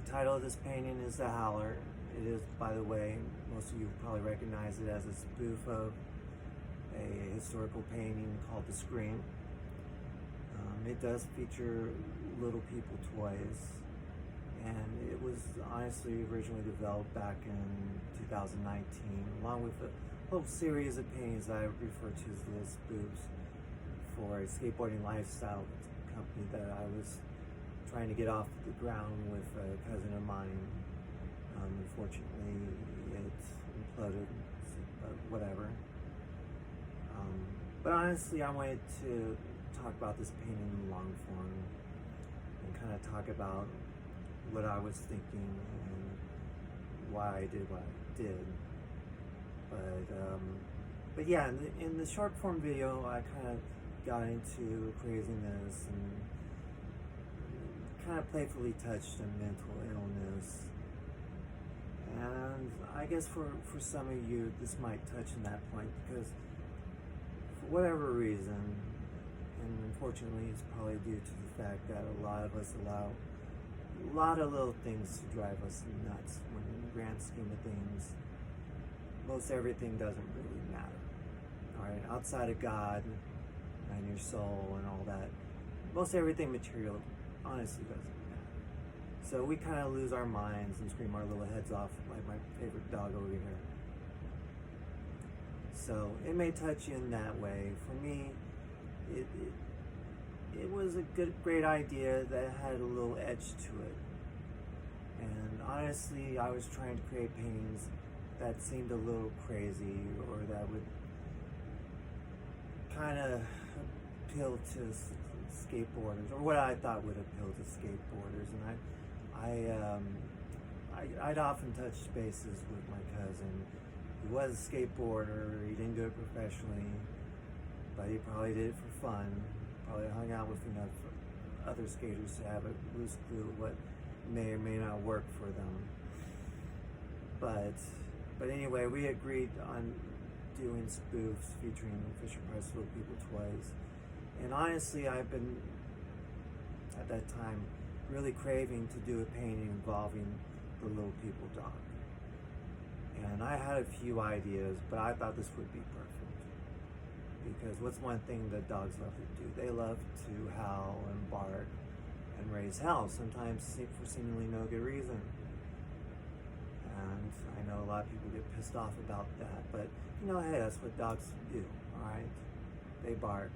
title of this painting is The Howler. It is, by the way, most of you probably recognize it as a spoof of a historical painting called The Scream. It does feature little people toys, and it was honestly originally developed back in 2019, along with a whole series of paintings that I refer to as little spoofs for a skateboarding lifestyle company that I was trying to get off the ground with a cousin of mine. Unfortunately, it imploded, but whatever. But honestly, I wanted to talk about this painting in long form and kind of talk about what I was thinking and why I did what I did. But yeah, in the short form video, I kind of got into craziness and kind of playfully touched on mental illness. And I guess for some of you, this might touch on that point because for whatever reason, and unfortunately it's probably due to the fact that a lot of us allow a lot of little things to drive us nuts, when in the grand scheme of things, most everything doesn't really matter. Alright, outside of God and your soul and all that, most everything material honestly doesn't matter. So we kind of lose our minds and scream our little heads off like my favorite dog over here. So it may touch you in that way. For me, it was a great idea that had a little edge to it. And honestly, I was trying to create paintings that seemed a little crazy, or that would kind of appeal to skateboarders, or what I thought would appeal to skateboarders. And I'd often touch bases with my cousin. He was a skateboarder. He didn't do it professionally, but he probably did it for fun. Probably hung out with enough other skaters to have a loose clue what may or may not work for them. But anyway, we agreed on doing spoofs featuring Fisher-Price Little People toys. And honestly, I've been, at that time, really craving to do a painting involving the Little People dog. And I had a few ideas, but I thought this would be perfect. Because what's one thing that dogs love to do? They love to howl and bark and raise hell, sometimes for seemingly no good reason. And I know a lot of people get pissed off about that, but hey, that's what dogs do, alright? They bark,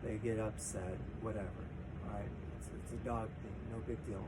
they get upset, whatever, alright? It's a dog thing, no big deal.